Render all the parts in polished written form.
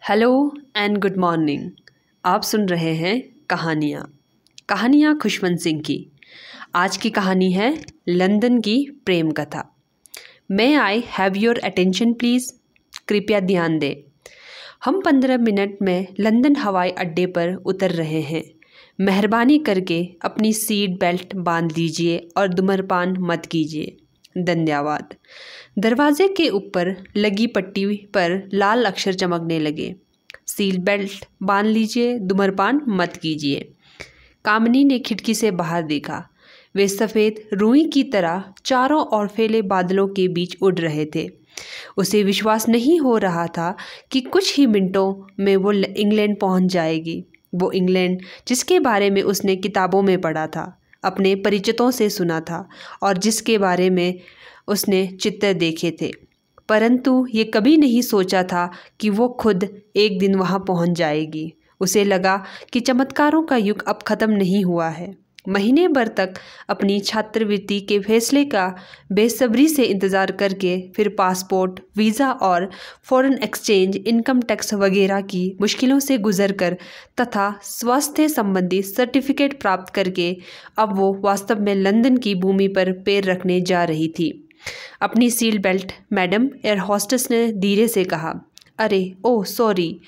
Hello and good morning. आप सुन रहे हैं कहानियाँ खुशवंत सिंह की। आज की कहानी है लंदन की प्रेम कथा। May I have your attention please. कृपया ध्यान दें। हम 15 मिनट में लंदन हवाई अड्डे पर उतर रहे हैं। मेहरबानी करके अपनी सीट बेल्ट बांध लीजिए और धूम्रपान मत कीजिए। धन्यवाद। दरवाजे के ऊपर लगी पट्टी पर लाल अक्षर चमकने लगे। सीट बेल्ट बांध लीजिए, धूम्रपान मत कीजिए। कामिनी ने खिड़की से बाहर देखा। वे सफ़ेद रुई की तरह चारों ओर फैले बादलों के बीच उड़ रहे थे। उसे विश्वास नहीं हो रहा था कि कुछ ही मिनटों में वो इंग्लैंड पहुंच जाएगी। वो इंग्लैंड जिसके बारे में उसने किताबों में पढ़ा था, अपने परिचितों से सुना था और जिसके बारे में उसने चित्र देखे थे, परंतु ये कभी नहीं सोचा था कि वो खुद एक दिन वहाँ पहुँच जाएगी। उसे लगा कि चमत्कारों का युग अब ख़त्म नहीं हुआ है। महीने भर तक अपनी छात्रवृत्ति के फैसले का बेसब्री से इंतज़ार करके फिर पासपोर्ट, वीज़ा और फॉरेन एक्सचेंज, इनकम टैक्स वगैरह की मुश्किलों से गुजरकर तथा स्वास्थ्य संबंधी सर्टिफिकेट प्राप्त करके अब वो वास्तव में लंदन की भूमि पर पैर रखने जा रही थी। अपनी seat belt madam, air hostess ने धीरे से कहा। अरे ओह सॉरी।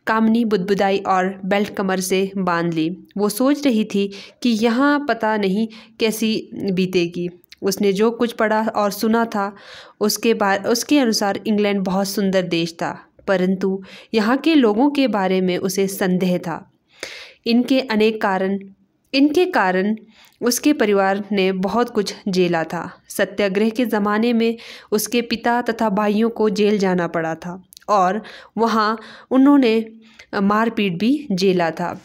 कामिनी बुदबुदाई और बेल्ट कमर से बांध ली। वो सोच रही थी कि यहाँ पता नहीं कैसी बीतेगी। उसने जो कुछ पढ़ा और सुना था उसके अनुसार इंग्लैंड बहुत सुंदर देश था, परंतु यहाँ के लोगों के बारे में उसे संदेह था। इनके कारण उसके परिवार ने बहुत कुछ झेला था। सत्याग्रह के ज़माने में उसके पिता तथा भाइयों को जेल जाना पड़ा था और वहाँ उन्होंने मारपीट भी झेला था।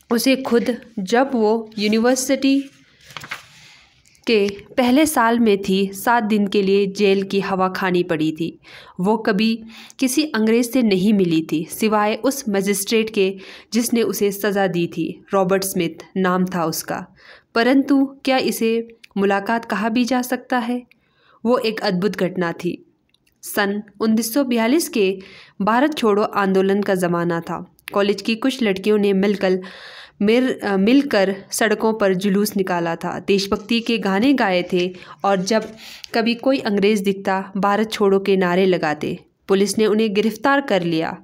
उसे खुद जब वो यूनिवर्सिटी के पहले साल में थी 7 दिन के लिए जेल की हवा खानी पड़ी थी। वो कभी किसी अंग्रेज़ से नहीं मिली थी सिवाय उस मजिस्ट्रेट के जिसने उसे सज़ा दी थी। रॉबर्ट स्मिथ नाम था उसका, परंतु क्या इसे मुलाकात कहा भी जा सकता है? वो एक अद्भुत घटना थी। सन 1942 के भारत छोड़ो आंदोलन का ज़माना था। कॉलेज की कुछ लड़कियों ने मिलकर सड़कों पर जुलूस निकाला था, देशभक्ति के गाने गाए थे और जब कभी कोई अंग्रेज़ दिखता भारत छोड़ो के नारे लगाते। पुलिस ने उन्हें गिरफ्तार कर लिया।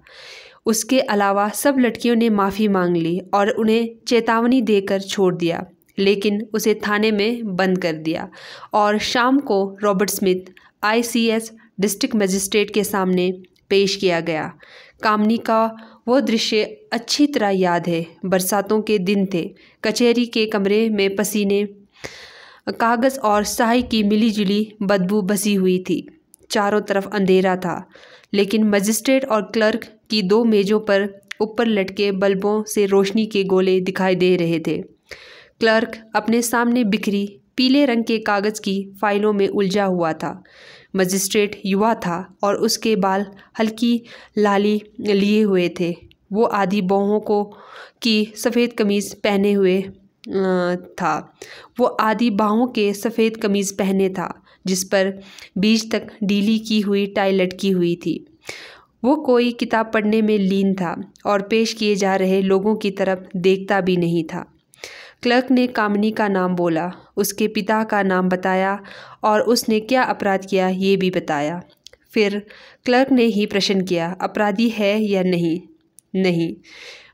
उसके अलावा सब लड़कियों ने माफ़ी मांग ली और उन्हें चेतावनी देकर छोड़ दिया, लेकिन उसे थाने में बंद कर दिया और शाम को Robert Smith ICS district magistrate के सामने पेश किया गया। कामिनी का वो दृश्य अच्छी तरह याद है। बरसातों के दिन थे। कचहरी के कमरे में पसीने, कागज़ और स्याही की मिलीजुली बदबू बसी हुई थी। चारों तरफ अंधेरा था, लेकिन मजिस्ट्रेट और क्लर्क की 2 मेज़ों पर ऊपर लटके बल्बों से रोशनी के गोले दिखाई दे रहे थे। क्लर्क अपने सामने बिखरी पीले रंग के कागज़ की फाइलों में उलझा हुआ था। मजिस्ट्रेट युवा था और उसके बाल हल्की लाली लिए हुए थे। वो आधी बाहों की सफ़ेद कमीज़ पहने हुए था। वो आधी बाहों के सफ़ेद कमीज़ पहने था जिस पर बीच तक ढीली की हुई टाई लटकी हुई थी। वो कोई किताब पढ़ने में लीन था और पेश किए जा रहे लोगों की तरफ देखता भी नहीं था। क्लर्क ने कामिनी का नाम बोला, उसके पिता का नाम बताया और उसने क्या अपराध किया ये भी बताया। फिर क्लर्क ने ही प्रश्न किया, अपराधी है या नहीं? नहीं।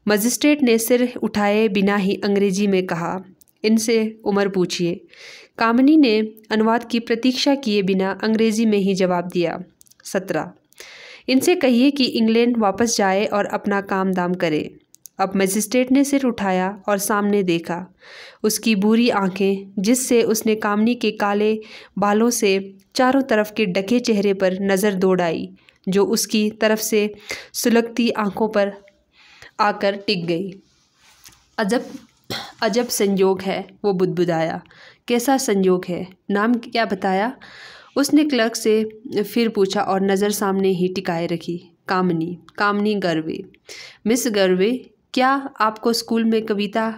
मजिस्ट्रेट ने सिर उठाए बिना ही अंग्रेजी में कहा, इनसे उम्र पूछिए। कामिनी ने अनुवाद की प्रतीक्षा किए बिना अंग्रेजी में ही जवाब दिया, 17। इनसे कहिए कि इंग्लैंड वापस जाए और अपना काम दाम करे। अब मजिस्ट्रेट ने सिर उठाया और सामने देखा। उसकी बुरी आंखें जिससे उसने कामिनी के काले बालों से चारों तरफ के ढके चेहरे पर नज़र दौड़ाई, जो उसकी तरफ से सुलगती आंखों पर आकर टिक गई। अजब संयोग है, वो बुदबुदाया। कैसा संयोग है? नाम क्या बताया? उसने क्लर्क से फिर पूछा और नज़र सामने ही टिकाए रखी। कामिनी गर्वे। मिस गर्वे, क्या आपको स्कूल में कविता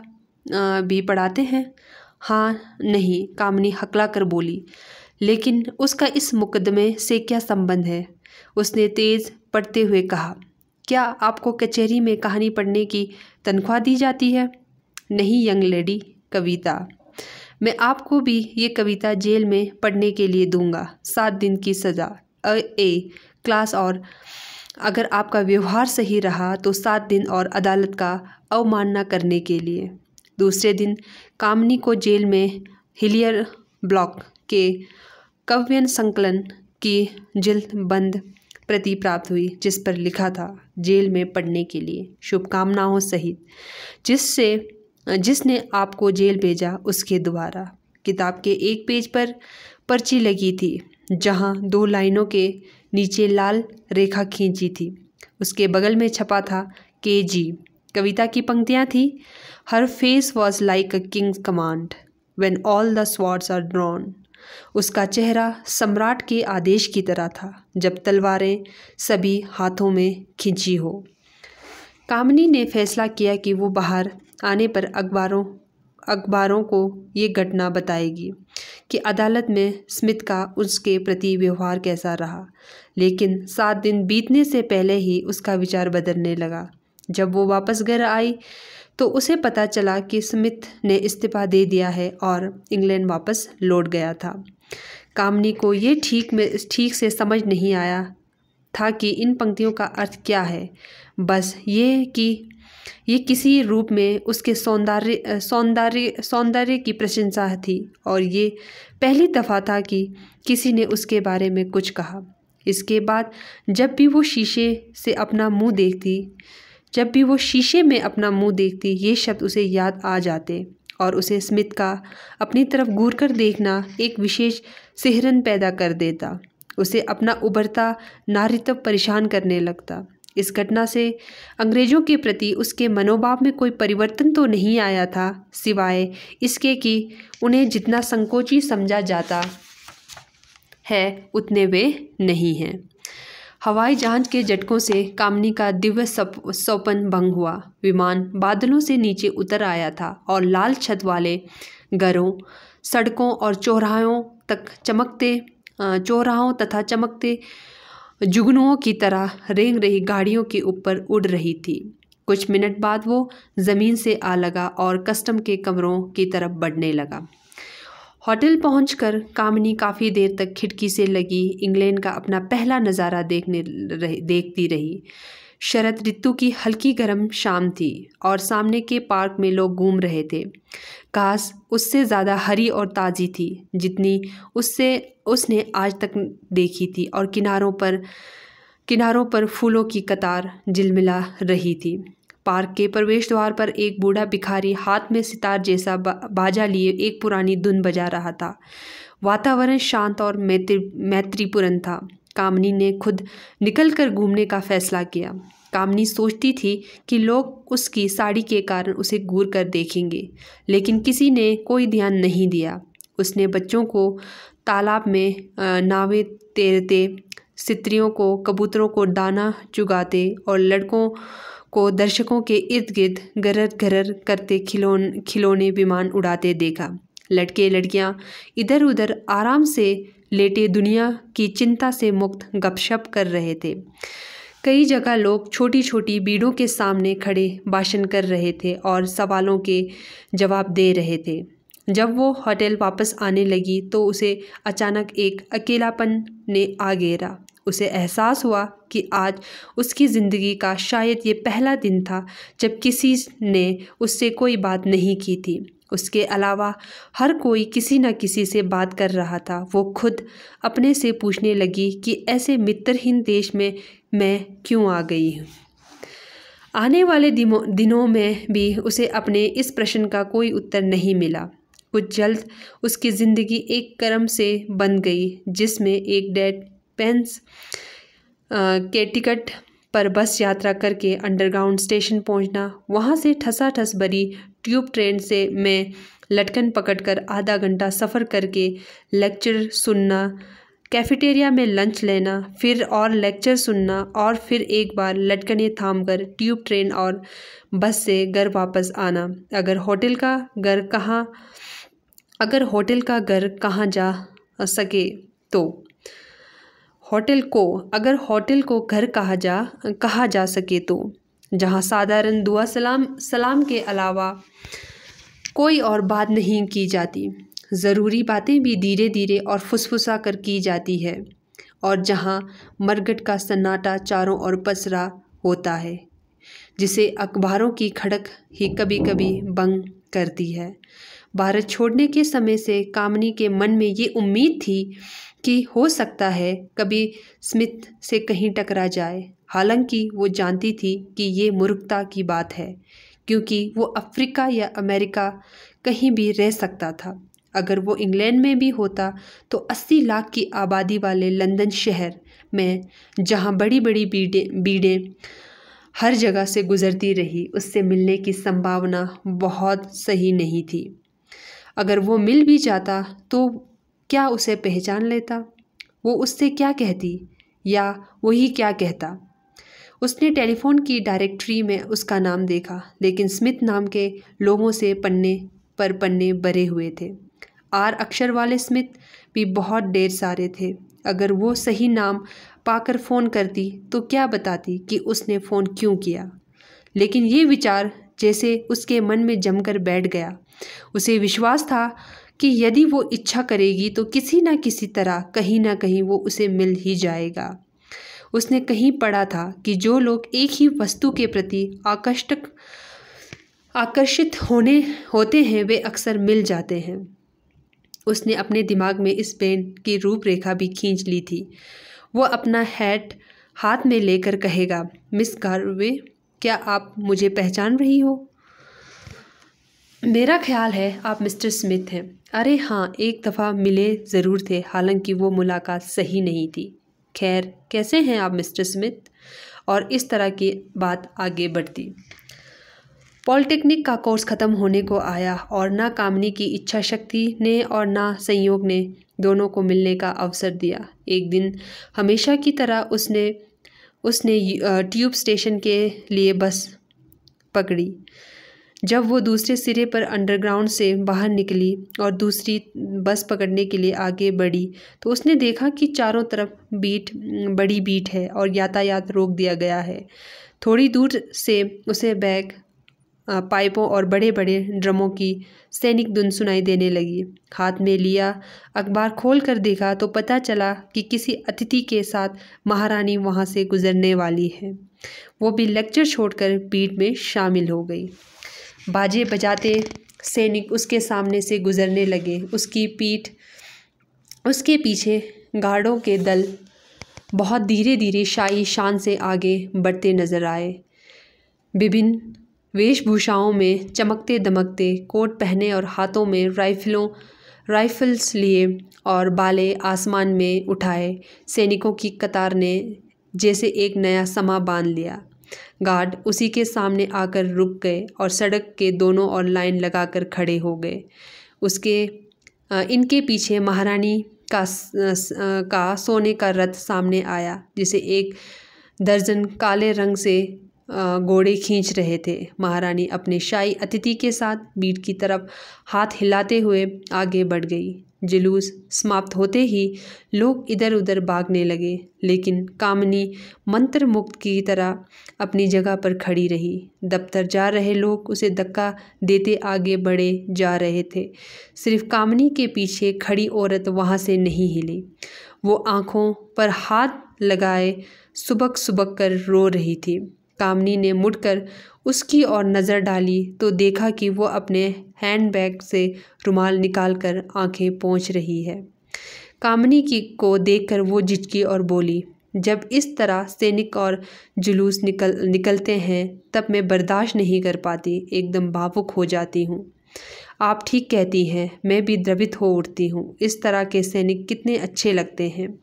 भी पढ़ाते हैं? हाँ नहीं, कामिनी हकला कर बोली। लेकिन उसका इस मुकदमे से क्या संबंध है? उसने तेज़ पढ़ते हुए कहा। क्या आपको कचहरी में कहानी पढ़ने की तनख्वाह दी जाती है? नहीं यंग लेडी, कविता। मैं आपको भी ये कविता जेल में पढ़ने के लिए दूंगा। 7 दिन की सज़ा, ए क्लास, और अगर आपका व्यवहार सही रहा तो 7 दिन और अदालत का अवमानना करने के लिए। दूसरे दिन कामिनी को जेल में हिलियर ब्लॉक के काव्य संकलन की जिल्दबंद प्रति प्राप्त हुई, जिस पर लिखा था जेल में पढ़ने के लिए शुभकामनाओं सहित, जिसने आपको जेल भेजा उसके द्वारा। किताब के एक पेज पर पर्ची लगी थी जहां 2 लाइनों के नीचे लाल रेखा खींची थी। उसके बगल में छपा था KG। कविता की पंक्तियां थी, her face was like a king's command when all the swords are drawn. उसका चेहरा सम्राट के आदेश की तरह था जब तलवारें सभी हाथों में खींची हो। कामिनी ने फैसला किया कि वो बाहर आने पर अखबारों को ये घटना बताएगी कि अदालत में स्मिथ का उसके प्रति व्यवहार कैसा रहा। लेकिन 7 दिन बीतने से पहले ही उसका विचार बदलने लगा। जब वो वापस घर आई तो उसे पता चला कि स्मिथ ने इस्तीफा दे दिया है और इंग्लैंड वापस लौट गया था। कामिनी को ये ठीक से समझ नहीं आया था कि इन पंक्तियों का अर्थ क्या है। बस ये कि ये किसी रूप में उसके सौंदर्य की प्रशंसा थी और ये पहली दफ़ा था कि किसी ने उसके बारे में कुछ कहा। इसके बाद जब भी वो शीशे में अपना मुंह देखती ये शब्द उसे याद आ जाते और उसे स्मिथ का अपनी तरफ घूर कर देखना एक विशेष सिहरन पैदा कर देता। उसे अपना उभरता नारीत्व परेशान करने लगता। इस घटना से अंग्रेज़ों के प्रति उसके मनोभाव में कोई परिवर्तन तो नहीं आया था, सिवाय इसके कि उन्हें जितना संकोची समझा जाता है उतने वे नहीं हैं। हवाई जहाज़ के झटकों से कामिनी का दिव्य स्वप्न भंग हुआ। विमान बादलों से नीचे उतर आया था और लाल छत वाले घरों, सड़कों और चौराहों तथा चमकते जुगनुओं की तरह रेंग रही गाड़ियों के ऊपर उड़ रही थी। कुछ मिनट बाद वो ज़मीन से आ लगा और कस्टम के कमरों की तरफ बढ़ने लगा। होटल पहुंचकर कामिनी काफ़ी देर तक खिड़की से लगी इंग्लैंड का अपना पहला नज़ारा देखती रही। शरद ऋतु की हल्की गर्म शाम थी और सामने के पार्क में लोग घूम रहे थे। घास उससे ज़्यादा हरी और ताज़ी थी जितनी उसने आज तक देखी थी और किनारों पर फूलों की कतार झिलमिला रही थी। पार्क के प्रवेश द्वार पर एक बूढ़ा भिखारी हाथ में सितार जैसा बाजा लिए एक पुरानी धुन बजा रहा था। वातावरण शांत और मैत्रीपूर्ण था। कामिनी ने खुद निकलकर घूमने का फैसला किया। कामिनी सोचती थी कि लोग उसकी साड़ी के कारण उसे घूर कर देखेंगे, लेकिन किसी ने कोई ध्यान नहीं दिया। उसने बच्चों को तालाब में नावें तैरते, स्त्रियों को कबूतरों को दाना चुगाते और लड़कों को दर्शकों के इर्द गिर्द गरर करते खिलौने विमान उड़ाते देखा। लड़के लड़कियां इधर उधर आराम से लेटे दुनिया की चिंता से मुक्त गपशप कर रहे थे। कई जगह लोग छोटी छोटी भीड़ों के सामने खड़े भाषण कर रहे थे और सवालों के जवाब दे रहे थे। जब वो होटल वापस आने लगी तो उसे अचानक एक अकेलापन ने आ घेरा। उसे एहसास हुआ कि आज उसकी ज़िंदगी का शायद ये पहला दिन था जब किसी ने उससे कोई बात नहीं की थी। उसके अलावा हर कोई किसी न किसी से बात कर रहा था। वो खुद अपने से पूछने लगी कि ऐसे मित्रहीन देश में मैं क्यों आ गई हूँ। आने वाले दिनों में भी उसे अपने इस प्रश्न का कोई उत्तर नहीं मिला। कुछ जल्द उसकी ज़िंदगी एक क्रम से बन गई जिसमें एक डेढ़ पेंस के टिकट पर बस यात्रा करके अंडरग्राउंड स्टेशन पहुंचना, वहां से ठसाठस भरी ट्यूब ट्रेन से मैं लटकन पकड़कर आधा घंटा सफ़र करके लेक्चर सुनना, कैफेटेरिया में लंच लेना, फिर और लेक्चर सुनना और फिर एक बार लटकने थामकर ट्यूब ट्रेन और बस से घर वापस आना। अगर होटल का घर कहाँ जा सके तो अगर होटल को घर कहा जा सके तो, जहाँ साधारण दुआ सलाम के अलावा कोई और बात नहीं की जाती, ज़रूरी बातें भी धीरे धीरे और फुसफुसा कर की जाती है, और जहाँ मरघट का सन्नाटा चारों ओर पसरा होता है, जिसे अखबारों की खड़क ही कभी कभी भंग करती है। भारत छोड़ने के समय से कामिनी के मन में ये उम्मीद थी कि हो सकता है कभी स्मिथ से कहीं टकरा जाए। हालांकि वो जानती थी कि ये मूर्खता की बात है, क्योंकि वो अफ्रीका या अमेरिका कहीं भी रह सकता था। अगर वो इंग्लैंड में भी होता तो 80 लाख की आबादी वाले लंदन शहर में, जहाँ बड़ी बड़ी भीड़ें हर जगह से गुजरती रही, उससे मिलने की संभावना बहुत सही नहीं थी। अगर वो मिल भी जाता तो क्या उसे पहचान लेता? वो उससे क्या कहती या वही क्या कहता? उसने टेलीफोन की डायरेक्टरी में उसका नाम देखा, लेकिन स्मिथ नाम के लोगों से पन्ने भरे हुए थे। 8 अक्षर वाले स्मिथ भी बहुत ढेर सारे थे। अगर वो सही नाम पाकर फ़ोन करती तो क्या बताती कि उसने फ़ोन क्यों किया? लेकिन ये विचार जैसे उसके मन में जमकर बैठ गया। उसे विश्वास था कि यदि वो इच्छा करेगी तो किसी न किसी तरह कहीं ना कहीं वो उसे मिल ही जाएगा। उसने कहीं पढ़ा था कि जो लोग एक ही वस्तु के प्रति आकर्षित होते हैं वे अक्सर मिल जाते हैं। उसने अपने दिमाग में इस पेन की रूपरेखा भी खींच ली थी। वो अपना हैट हाथ में लेकर कहेगा, मिस गारवे, क्या आप मुझे पहचान रही हो? मेरा ख्याल है आप मिस्टर स्मिथ हैं। अरे हाँ, एक दफ़ा मिले ज़रूर थे, हालांकि वो मुलाकात सही नहीं थी। खैर, कैसे हैं आप मिस्टर स्मिथ? और इस तरह की बात आगे बढ़ती। पॉलिटेक्निक का कोर्स ख़त्म होने को आया और ना कामिनी की इच्छा शक्ति ने और ना संयोग ने दोनों को मिलने का अवसर दिया। एक दिन हमेशा की तरह उसने ट्यूब स्टेशन के लिए बस पकड़ी। जब वो दूसरे सिरे पर अंडरग्राउंड से बाहर निकली और दूसरी बस पकड़ने के लिए आगे बढ़ी तो उसने देखा कि चारों तरफ बड़ी भीड़ है और यातायात रोक दिया गया है। थोड़ी दूर से उसे बैग, पाइपों और बड़े बड़े ड्रमों की सैनिक धुन सुनाई देने लगी। हाथ में लिया अखबार खोल कर देखा तो पता चला कि किसी अतिथि के साथ महारानी वहाँ से गुजरने वाली है। वो भी लेक्चर छोड़कर भीड़ में शामिल हो गई। बाजे बजाते सैनिक उसके सामने से गुजरने लगे। उसके पीछे गार्डों के दल बहुत धीरे धीरे शाही शान से आगे बढ़ते नजर आए। विभिन्न वेशभूषाओं में चमकते दमकते कोट पहने और हाथों में राइफल्स लिए और बाले आसमान में उठाए सैनिकों की कतार ने जैसे एक नया समा बांध लिया। गार्ड उसी के सामने आकर रुक गए और सड़क के दोनों ओर लाइन लगाकर खड़े हो गए। इनके पीछे महारानी का सोने का रथ सामने आया, जिसे 1 दर्जन काले रंग से घोड़े खींच रहे थे। महारानी अपने शाही अतिथि के साथ भीड़ की तरफ हाथ हिलाते हुए आगे बढ़ गई। जुलूस समाप्त होते ही लोग इधर उधर भागने लगे, लेकिन कामिनी मंत्र मुक्त की तरह अपनी जगह पर खड़ी रही। दफ्तर जा रहे लोग उसे धक्का देते आगे बढ़े जा रहे थे। सिर्फ कामिनी के पीछे खड़ी औरत वहाँ से नहीं हिली। वो आँखों पर हाथ लगाए सुबक सुबक कर रो रही थी। कामिनी ने मुड़कर उसकी ओर नज़र डाली तो देखा कि वो अपने हैंडबैग से रुमाल निकालकर आंखें पोंछ रही है। कामिनी को देखकर वो झिझकी और बोली, जब इस तरह सैनिक और जुलूस निकलते हैं तब मैं बर्दाश्त नहीं कर पाती, एकदम भावुक हो जाती हूँ। आप ठीक कहती हैं, मैं भी द्रवित हो उठती हूँ। इस तरह के सैनिक कितने अच्छे लगते हैं।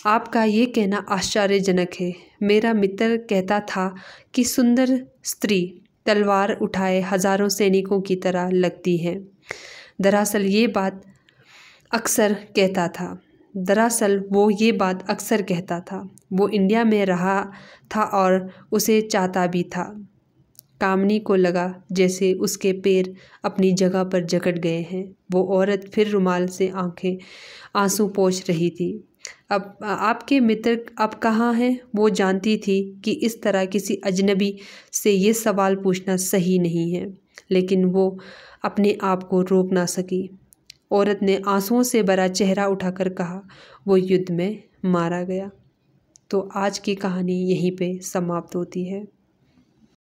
आपका ये कहना आश्चर्यजनक है। मेरा मित्र कहता था कि सुंदर स्त्री तलवार उठाए हजारों सैनिकों की तरह लगती है। दरअसल वो ये बात अक्सर कहता था। वो इंडिया में रहा था और उसे चाहता भी था। कामिनी को लगा जैसे उसके पैर अपनी जगह पर जकड़ गए हैं। वो औरत फिर रुमाल से आंसू पोंछ रही थी। अब आपके मित्र अब कहाँ हैं? वो जानती थी कि इस तरह किसी अजनबी से ये सवाल पूछना सही नहीं है, लेकिन वो अपने आप को रोक ना सकी। औरत ने आंसुओं से भरा चेहरा उठाकर कहा, वो युद्ध में मारा गया। तो आज की कहानी यहीं पे समाप्त होती है।